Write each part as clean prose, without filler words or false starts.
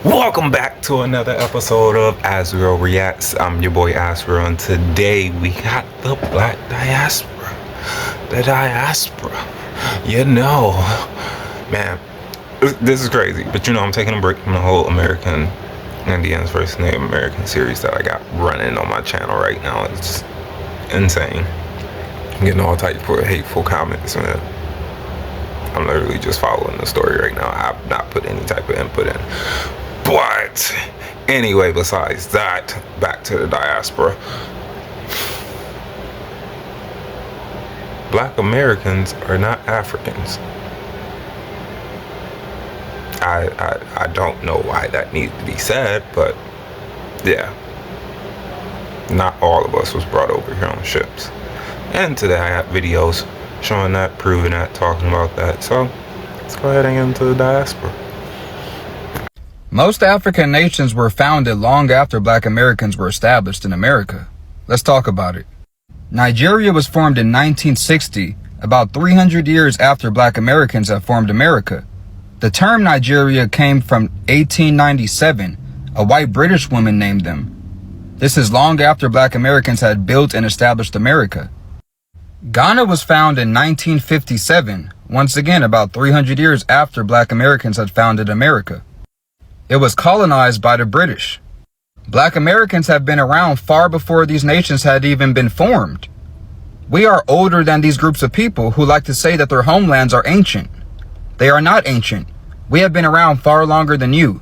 Welcome back to another episode of Azrael Reacts. I'm your boy Azrael, and today we got the Black Diaspora. The Diaspora. Man, this is crazy. But I'm taking a break from the whole American Indians versus Native American series that I got running on my channel right now. It's insane. I'm getting all types of hateful comments, man. I'm literally just following the story right now. I've not put any type of input in. But anyway, besides that, back to the diaspora. Black Americans are not Africans. I don't know why that needs to be said, but yeah. Not all of us was brought over here on ships. And today I have videos showing that, proving that, talking about that. So let's go ahead and get into the diaspora. Most African nations were founded long after Black Americans were established in America. Let's talk about it. Nigeria was formed in 1960, about 300 years after Black Americans had formed America. The term Nigeria came from 1897. A white British woman named them. This is long after Black Americans had built and established America. Ghana was founded in 1957, once again about 300 years after Black Americans had founded America. It was colonized by the British. Black Americans have been around far before these nations had even been formed. We are older than these groups of people who like to say that their homelands are ancient. They are not ancient. We have been around far longer than you.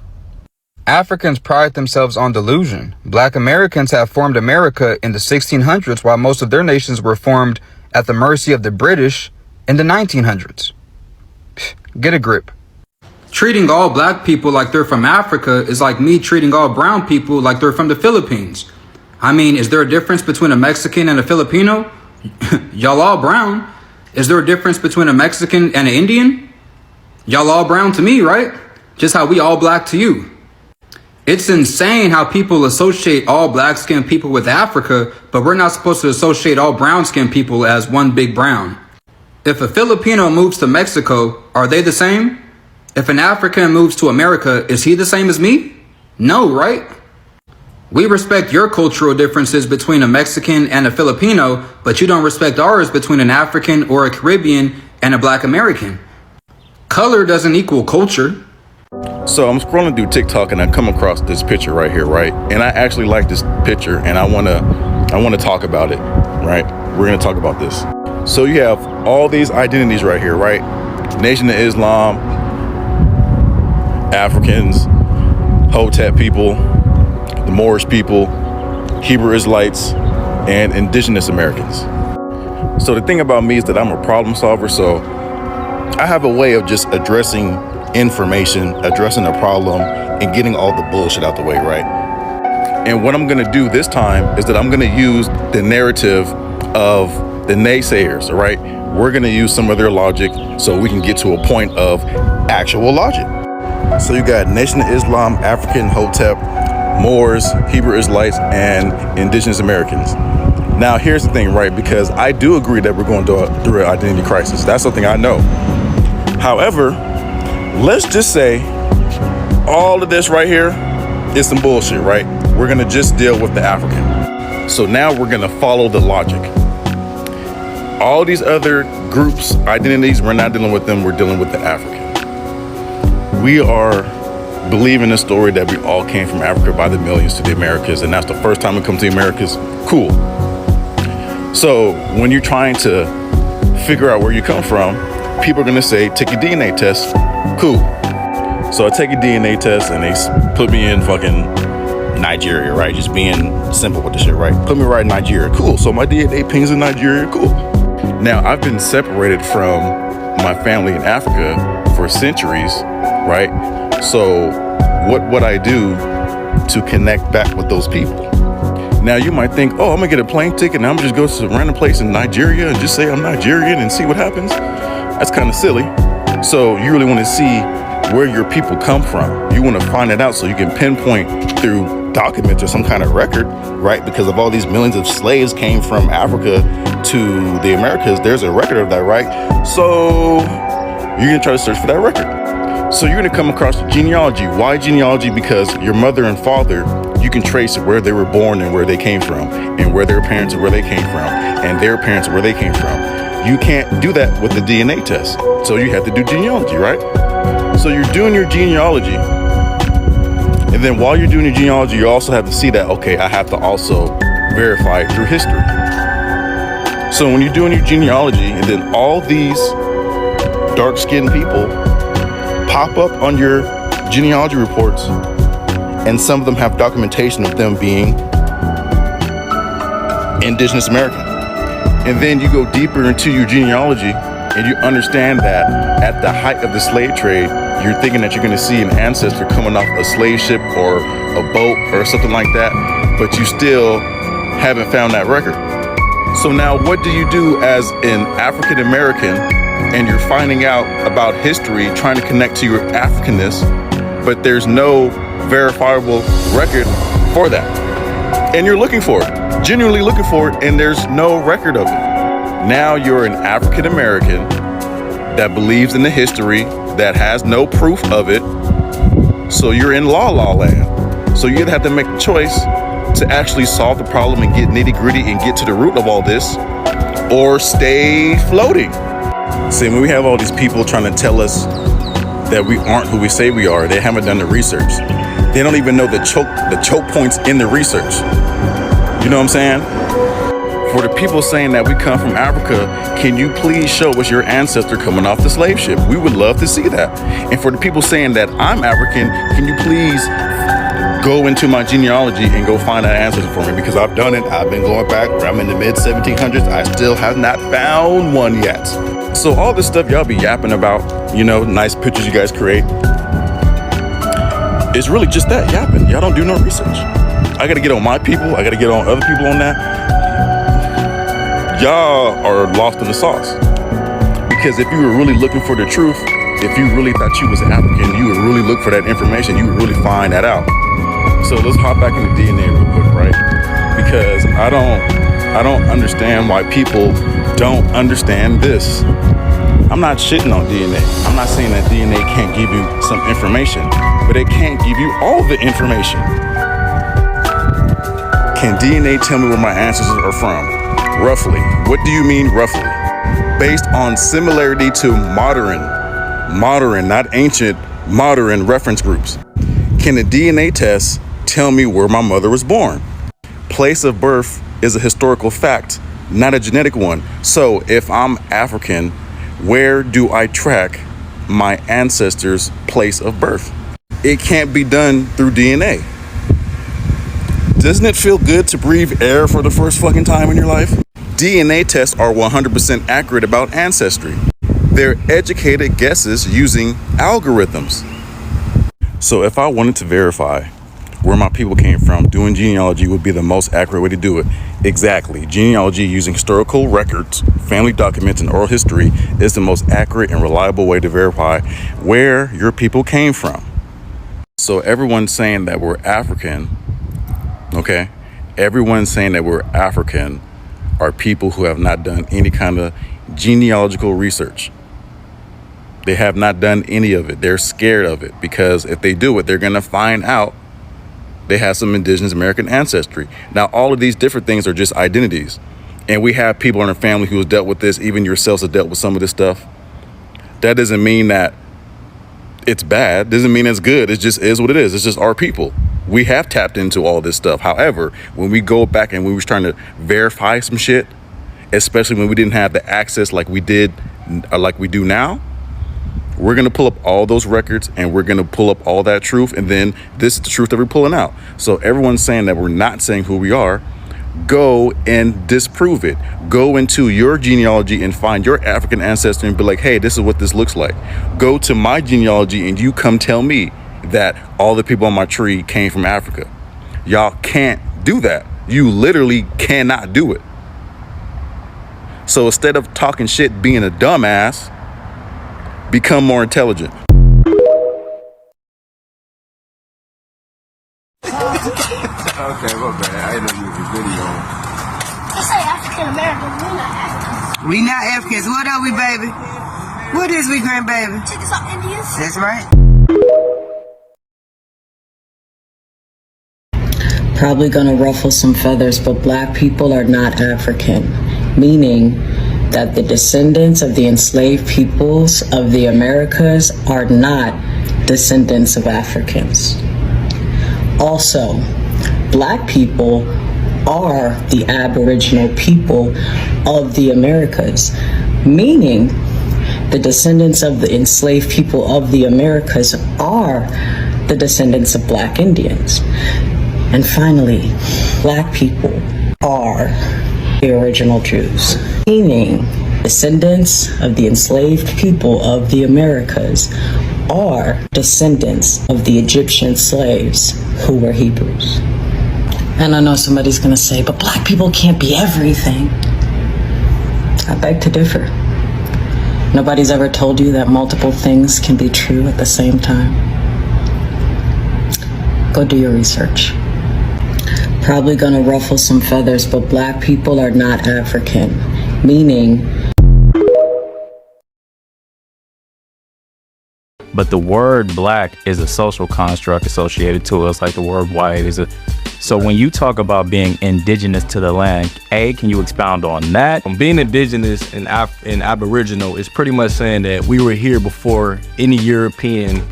Africans pride themselves on delusion. Black Americans have formed America in the 1600s while most of their nations were formed at the mercy of the British in the 1900s. Get a grip. Treating all black people like they're from Africa is like me treating all brown people like they're from the Philippines. I mean, is there a difference between a Mexican and a Filipino? Y'all all brown. Is there a difference between a Mexican and an Indian? Y'all all brown to me, right? Just how we all black to you. It's insane how people associate all black-skinned people with Africa, but we're not supposed to associate all brown-skinned people as one big brown. If a Filipino moves to Mexico, are they the same? If an African moves to America, is he the same as me? No, right? We respect your cultural differences between a Mexican and a Filipino, but you don't respect ours between an African or a Caribbean and a Black American. Color doesn't equal culture. So I'm scrolling through TikTok and I come across this picture right here, right? And I actually like this picture and I wanna talk about it, right? We're gonna talk about this. So you have all these identities right here, right? Nation of Islam, Africans, Hotep people, the Moorish people, Hebrew Israelites, and indigenous Americans. So the thing about me is that I'm a problem solver, so I have a way of just addressing information, addressing a problem, and getting all the bullshit out the way, right? And what I'm gonna do this time is that I'm gonna use the narrative of the naysayers, all right? We're gonna use some of their logic so we can get to a point of actual logic. So you got Nation of Islam, African, Hotep, Moors, Hebrew Israelites, and indigenous Americans. Now here's the thing, right? Because I do agree that we're going through an identity crisis. That's something I know. However, let's just say all of this right here is some bullshit, right? We're gonna just deal with the African. So now we're gonna follow the logic. All these other groups, identities, we're not dealing with them, we're dealing with the African. We are believing the story that we all came from Africa by the millions to the Americas, and that's the first time we come to the Americas. Cool. So when you're trying to figure out where you come from, people are gonna say, take a DNA test. Cool. So I take a DNA test and they put me in fucking Nigeria, right? Just being simple with the shit, right? Put me right in Nigeria. Cool. So my DNA pings in Nigeria. Cool. Now I've been separated from my family in Africa for centuries, right? So what I do to connect back with those people? Now you might think, oh, I'm gonna get a plane ticket and I'm just go to a random place in Nigeria and just say I'm Nigerian and see what happens. That's kind of silly. So you really want to see where your people come from. You want to find it out so you can pinpoint through documents or some kind of record, right? Because of all these millions of slaves came from Africa to the Americas, there's a record of that, right? So you're gonna try to search for that record. So you're gonna come across genealogy. Why genealogy? Because your mother and father, you can trace where they were born and where they came from, and where their parents and where they came from, and their parents and where they came from. You can't do that with the DNA test. So you have to do genealogy, right? So you're doing your genealogy. And then while you're doing your genealogy, you also have to see that, okay, I have to also verify it through history. So when you're doing your genealogy, and then all these dark-skinned people pop up on your genealogy reports, and some of them have documentation of them being indigenous American. And then you go deeper into your genealogy and you understand that at the height of the slave trade, you're thinking that you're gonna see an ancestor coming off a slave ship or a boat or something like that, but you still haven't found that record. So now what do you do as an African American, and you're finding out about history, trying to connect to your Africanness, but there's no verifiable record for that? And you're looking for it, genuinely looking for it, and there's no record of it. Now you're an African American that believes in the history, that has no proof of it. So you're in la land. So you either have to make the choice to actually solve the problem and get nitty gritty and get to the root of all this, or stay floating. See, when we have all these people trying to tell us that we aren't who we say we are, they haven't done the research. They don't even know the choke points in the research. You know what I'm saying? For the people saying that we come from Africa, can you please show us your ancestor coming off the slave ship? We would love to see that. And for the people saying that I'm African, can you please go into my genealogy and go find that ancestor for me? Because I've done it. I've been going back. I'm in the mid 1700s. I still have not found one yet. So all this stuff y'all be yapping about, you know, nice pictures you guys create, it's really just that, yapping. Y'all don't do no research. I gotta get on my people. I gotta get on other people on that. Y'all are lost in the sauce. Because if you were really looking for the truth, if you really thought you was African, you would really look for that information. You would really find that out. So let's hop back into DNA real quick, right? Because I don't understand why people don't understand this. I'm not shitting on DNA. I'm not saying that DNA can't give you some information, but it can't give you all the information. Can DNA tell me where my ancestors are from? Roughly. What do you mean roughly? Based on similarity to modern, not ancient, modern reference groups. Can a DNA test tell me where my mother was born? Place of birth is a historical fact, not a genetic one. So if I'm African, where do I track my ancestors' place of birth? It can't be done through DNA. Doesn't it feel good to breathe air for the first fucking time in your life? DNA tests are 100% accurate about ancestry. They're educated guesses using algorithms. So if I wanted to verify where my people came from, doing genealogy would be the most accurate way to do it. Exactly. Genealogy using historical records, family documents, and oral history is the most accurate and reliable way to verify where your people came from. So everyone's saying that we're African, okay? Everyone's saying that we're African are people who have not done any kind of genealogical research. They have not done any of it. They're scared of it because if they do it, they're going to find out they have some indigenous American ancestry. Now, all of these different things are just identities. And we have people in our family who have dealt with this. Even yourselves have dealt with some of this stuff. That doesn't mean that it's bad. Doesn't mean it's good. It just is what it is. It's just our people. We have tapped into all this stuff. However, when we go back and we was trying to verify some shit, especially when we didn't have the access like we did, or like we do now, we're going to pull up all those records and we're going to pull up all that truth. And then this is the truth that we're pulling out. So everyone's saying that we're not saying who we are. Go and disprove it. Go into your genealogy and find your African ancestry and be like, hey, this is what this looks like. Go to my genealogy and you come tell me that all the people on my tree came from Africa. Y'all can't do that. You literally cannot do it. So instead of talking shit, being a dumbass, become more intelligent. Okay, my bad. I didn't know you was a video. I say African Americans, we're not Africans. We not Africans. What are we, baby? What is we, grandbaby? Check us out, Indians. That's right. Probably gonna ruffle some feathers, but black people are not African, meaning that the descendants of the enslaved peoples of the Americas are not descendants of Africans. Also, black people are the Aboriginal people of the Americas, meaning the descendants of the enslaved people of the Americas are the descendants of black Indians. And finally, black people are the original Jews, meaning descendants of the enslaved people of the Americas are descendants of the Egyptian slaves who were Hebrews. And I know somebody's gonna say, but black people can't be everything. I beg to differ. Nobody's ever told you that multiple things can be true at the same time. Go do your research. Probably gonna ruffle some feathers, but black people are not African, meaning. But the word black is a social construct associated to us, like the word white is a. So when you talk about being indigenous to the land, can you expound on that? Being indigenous and Aboriginal is pretty much saying that we were here before any European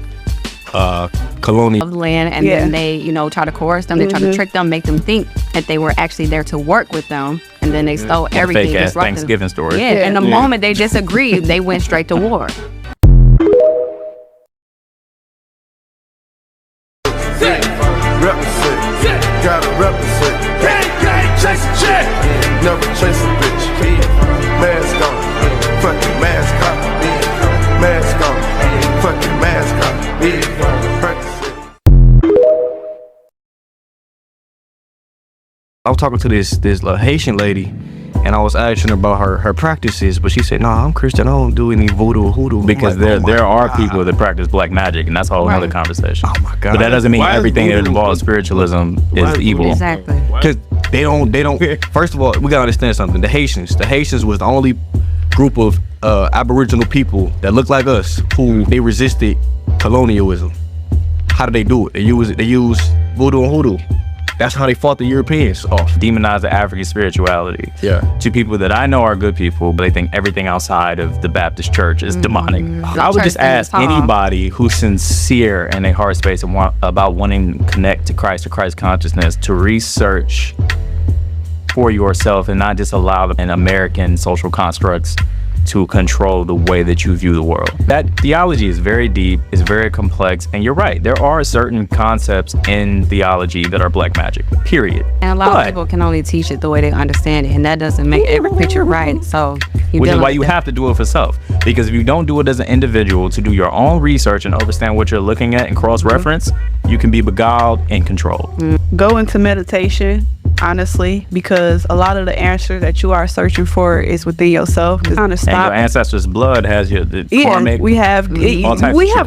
colonial land, and then they, try to coerce them, they try to trick them, make them think that they were actually there to work with them, and then they stole everything. Fake ass Thanksgiving story. Yeah, and the moment they disagreed, they went straight to war. Gotta represent. Chase a check. Never chase a bitch. Mask on. Fucking mask on. Mask on. Fucking mask on. I was talking to this Haitian lady, and I was asking her about her practices, but she said, "No, I'm Christian. I don't do any voodoo or hoodoo." Because there are people that practice black magic, and that's a whole other conversation. Oh my God! But that doesn't mean everything that involves spiritualism is evil. Exactly. Because they don't. First of all, we gotta understand something. The Haitians was the only group of Aboriginal people that looked like us who they resisted colonialism. How did they do it? They use voodoo and hoodoo. That's how they fought the Europeans off. Demonize the African spirituality. Yeah. To people that I know are good people, but they think everything outside of the Baptist church is demonic. I would just ask anybody who's sincere in their heart space and about wanting to connect to Christ or Christ consciousness to research for yourself and not just allow an American social constructs to control the way that you view the world. That theology is very deep, it's very complex, and you're right, there are certain concepts in theology that are black magic, period. And a lot of people can only teach it the way they understand it, and that doesn't make every picture right. So which is why you have to do it for self. Because if you don't do it as an individual to do your own research and understand what you're looking at and cross-reference, you can be beguiled and controlled. Go into meditation, honestly, because a lot of the answers that you are searching for is within yourself. Kind of stop. And your ancestors' blood has karmic. We have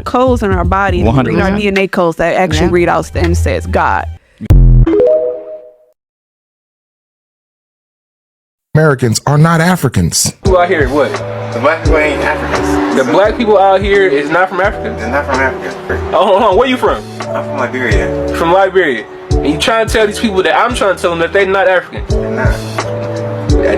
codes in our body. 100%. Read our DNA codes that actually read out and says God. Americans are not Africans. People out here, what? The black people ain't Africans. The black people out here is not from Africa? They're not from Africa. Oh, hold on. Where you from? I'm from Liberia. From Liberia. And you trying to tell these people that I'm trying to tell them that they're not African? They're not.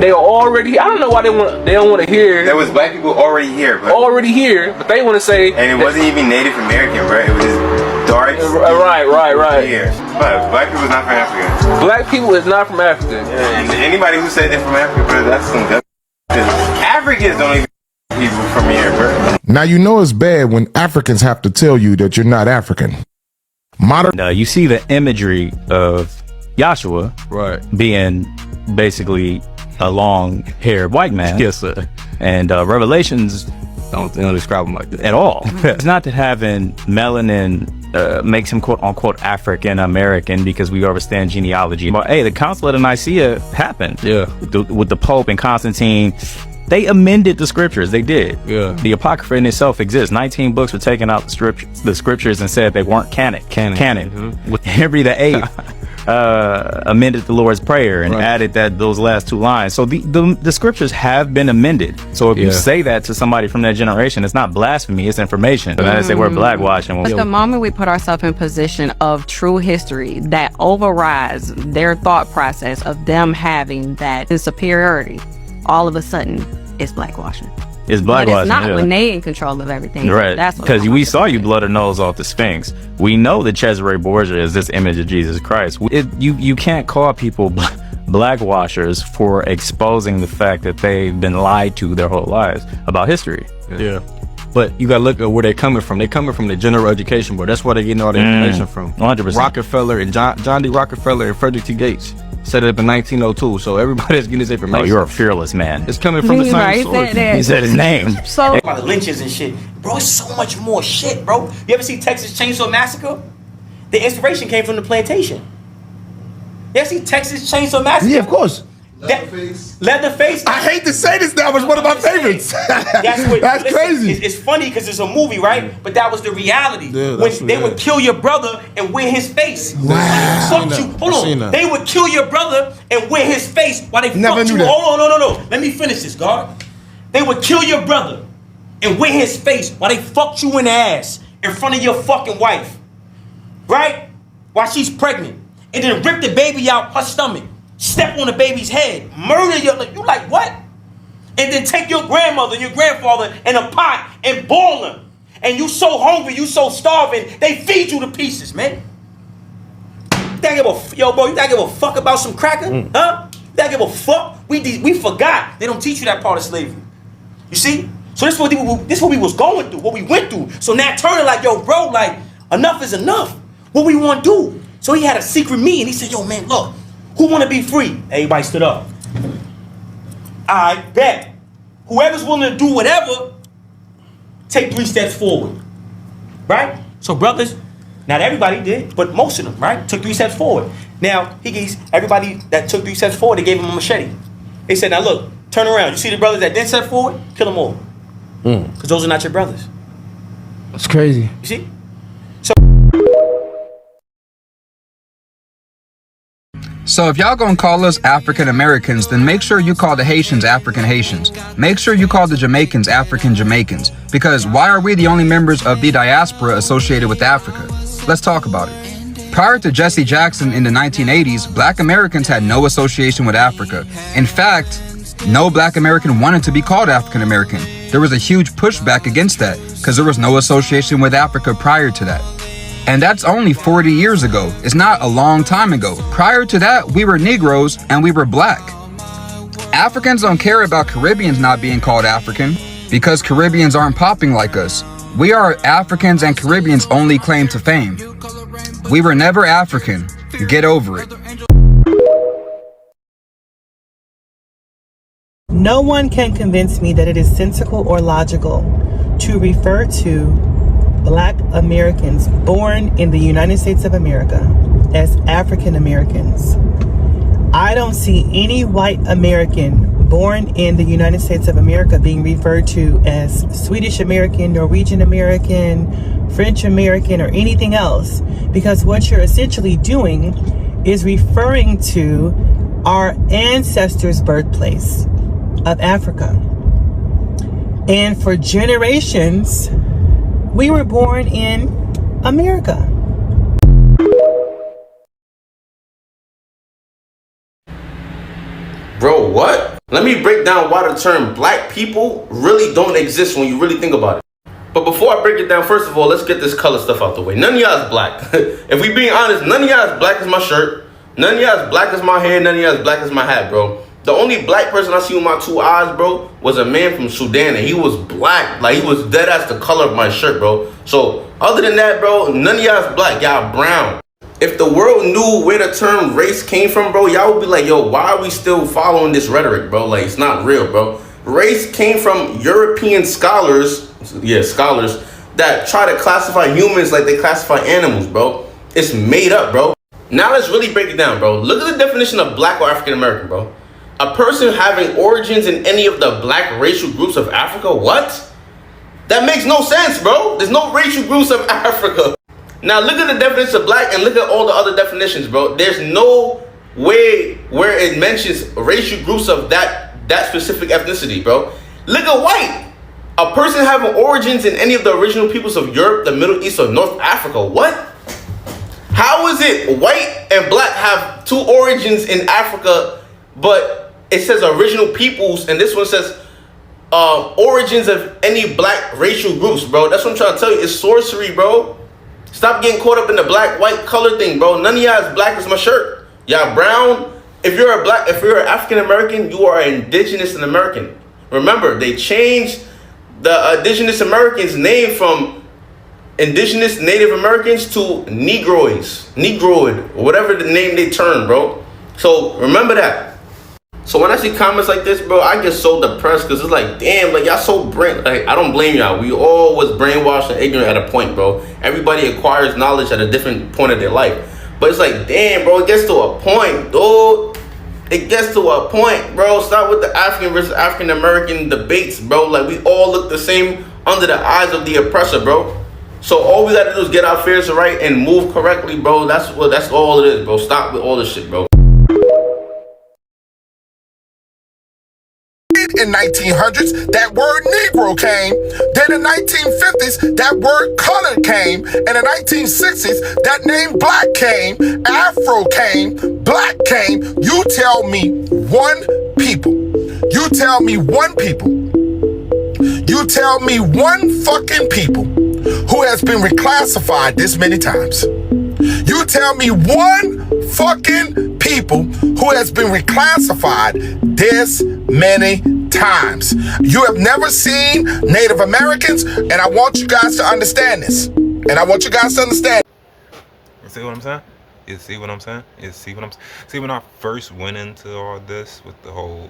They are already. I don't know why they don't want to hear. There was black people already here, but they want to say. And it wasn't even Native American, bro. It was just dark. Right. Here, but black people is not from Africa. Black people is not from Africa. Yeah, and anybody who said they're from Africa, bro, that's some dumb. Africans don't even people from here, bro. Now you know it's bad when Africans have to tell you that you're not African. You see the imagery of Joshua being basically a long-haired white man. Yes, sir. And Revelations don't describe him like that at all. It's not that having melanin makes him quote-unquote African-American because we understand genealogy. But hey, the Council of Nicaea happened. Yeah. With the Pope and Constantine. They amended the scriptures. They did. Yeah. The Apocrypha in itself exists. 19 books were taken out the scriptures and said they weren't canon. With Henry VIII amended the Lord's Prayer and added those last 2 lines. So the scriptures have been amended. So if you say that to somebody from that generation, it's not blasphemy, it's information. And I say we're blackwashing. But the moment we put ourselves in position of true history that overrides their thought process of them having that superiority, all of a sudden it's blackwashing. It's blackwashing. But it's not when they in control of everything. Right. That's because we saw you blow the nose off the Sphinx. We know that Cesare Borgia is this image of Jesus Christ. You can't call people blackwashers for exposing the fact that they've been lied to their whole lives about history. Yeah. But you gotta look at where they're coming from. They're coming from the general education board. That's where they're getting all the information from. 100%. Rockefeller and John D. Rockefeller and Frederick T. Gates set it up in 1902. So everybody's getting this information. Oh, you're a fearless man. It's coming from the same source. He said his name. So about the lynches and shit, bro. It's so much more shit, bro. You ever see Texas Chainsaw Massacre? The inspiration came from the plantation. You ever see Texas Chainsaw Massacre? Yeah, of course. Leatherface. I hate to say this now, but it's one of my favorites. That's crazy. It's funny because it's a movie, right? But that was the reality. Yeah, when they would kill your brother and wear his face. Wow. Fuck you. Hold on. They would kill your brother and wear his face while they fucked you. That. Hold on, no. Let me finish this, God. They would kill your brother and wear his face while they fucked you in the ass in front of your fucking wife. Right? While she's pregnant. And then rip the baby out her stomach. Step on the baby's head, murder you like what? And then take your grandmother and your grandfather in a pot and boil them. And you so hungry, you so starving, they feed you to pieces, man. You think you give a fuck about some cracker? Huh? You think give a fuck? We forgot. They don't teach you that part of slavery. You see? So this is what we was going through, what we went through. So now Turner like, yo, bro, like, enough is enough. What we want to do? So he had a secret meeting. He said, yo, man, look. Who want to be free? Everybody stood up. I bet. Whoever's willing to do whatever, take 3 steps forward. Right? So brothers, not everybody did, but most of them, right? Took 3 steps forward. Now, everybody that took 3 steps forward, they gave him a machete. They said, now look, turn around. You see the brothers that didn't step forward? Kill them all. Because those are not your brothers. That's crazy. You see? So if y'all gonna call us African Americans, then make sure you call the Haitians African Haitians. Make sure you call the Jamaicans African Jamaicans. Because why are we the only members of the diaspora associated with Africa? Let's talk about it. Prior to Jesse Jackson in the 1980s, Black Americans had no association with Africa. In fact, no Black American wanted to be called African American. There was a huge pushback against that because there was no association with Africa prior to that. And that's only 40 years ago. It's not a long time ago. Prior to that, we were Negroes and we were Black. Africans don't care about Caribbeans not being called African because Caribbeans aren't popping like us. We are Africans and Caribbeans' only claim to fame. We were never African. Get over it. No one can convince me that it is sensical or logical to refer to Black Americans born in the United States of America as African Americans. I don't see any white American born in the United States of America being referred to as Swedish American, Norwegian American, French American, or anything else, because what you're essentially doing is referring to our ancestors' birthplace of Africa. And for generations, we were born in America. Bro, what? Let me break down why the term black people really don't exist when you really think about it. But before I break it down, first of all, let's get this color stuff out the way. None of y'all is black. If we being honest, none of y'all is black as my shirt. None of y'all is black as my hair. None of y'all is black as my hat, bro. The only black person I see with my 2 eyes, bro, was a man from Sudan, and he was black. Like, he was dead as the color of my shirt, bro. So, other than that, bro, none of y'all is black. Y'all brown. If the world knew where the term race came from, bro, y'all would be like, yo, why are we still following this rhetoric, bro? Like, it's not real, bro. Race came from European scholars, scholars, that try to classify humans like they classify animals, bro. It's made up, bro. Now let's really break it down, bro. Look at the definition of black or African American, bro. A person having origins in any of the black racial groups of Africa? What? That makes no sense, bro. There's no racial groups of Africa. Now look at the definition of black and look at all the other definitions, bro. There's no way where it mentions racial groups of that specific ethnicity, bro. Look at white. A person having origins in any of the original peoples of Europe, the Middle East, or North Africa. What? How is it white and black have two origins in Africa, but it says original peoples, and this one says origins of any black racial groups, bro? That's what I'm trying to tell you. It's sorcery, bro. Stop getting caught up in the black-white color thing, bro. None of y'all is black as my shirt. Y'all brown. If you're an African American, you are indigenous and American. Remember, they changed the indigenous Americans' name from indigenous Native Americans to Negroid, or whatever the name they turn, bro. So remember that. So when I see comments like this, bro, I get so depressed because it's like, damn, like y'all so like I don't blame y'all. We all was brainwashed and ignorant at a point, bro. Everybody acquires knowledge at a different point of their life. But it's like, damn, bro, it gets to a point, dude. It gets to a point, bro. Stop with the African versus African American debates, bro. Like we all look the same under the eyes of the oppressor, bro. So all we gotta do is get our affairs right and move correctly, bro. That's all it is, bro. Stop with all this shit, bro. In 1900s, that word Negro came. Then in 1950s, that word color came. And in 1960s, that name black came. Afro came. Black came. You tell me one people. You tell me one people. You tell me one fucking people who has been reclassified this many times. You tell me one fucking people who has been reclassified this many times. You have never seen Native Americans, and I want you guys to understand this. And I want you guys to understand. You see what I'm saying? You see what I'm saying? You see what I'm saying? See, when I first went into all this with the whole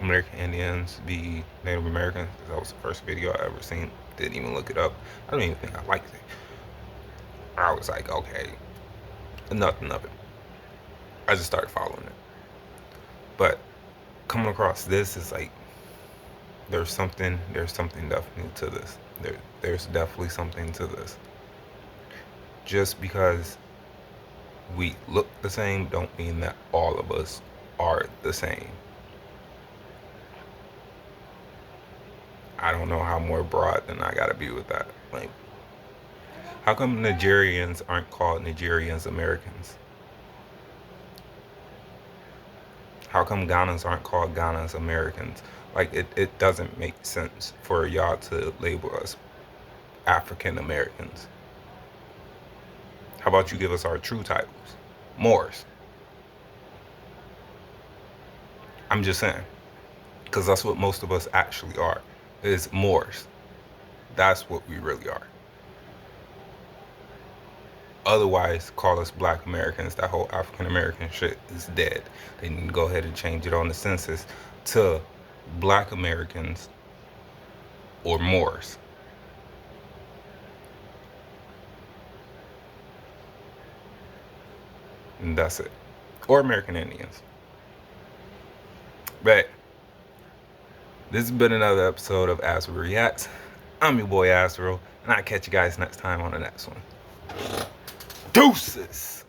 American Indians be Native Americans, that was the first video I ever seen. Didn't even look it up. I don't even think I liked it. I was like, okay, nothing of it. I just started following it. But coming across this is like, there's something definitely to this. There's definitely something to this. Just because we look the same don't mean that all of us are the same. I don't know how more broad than I gotta be with that. Like, how come Nigerians aren't called Nigerians Americans? How come Ghanans aren't called Ghanans Americans? Like, it doesn't make sense for y'all to label us African Americans. How about you give us our true titles? Moors. I'm just saying. Because that's what most of us actually are. Is Moors. That's what we really are. Otherwise, call us Black Americans. That whole African American shit is dead. They need to go ahead and change it on the census to Black Americans or Moors. And that's it. Or American Indians. But this has been another episode of Astro Reacts. I'm your boy Astro, and I'll catch you guys next time on the next one. Deuces!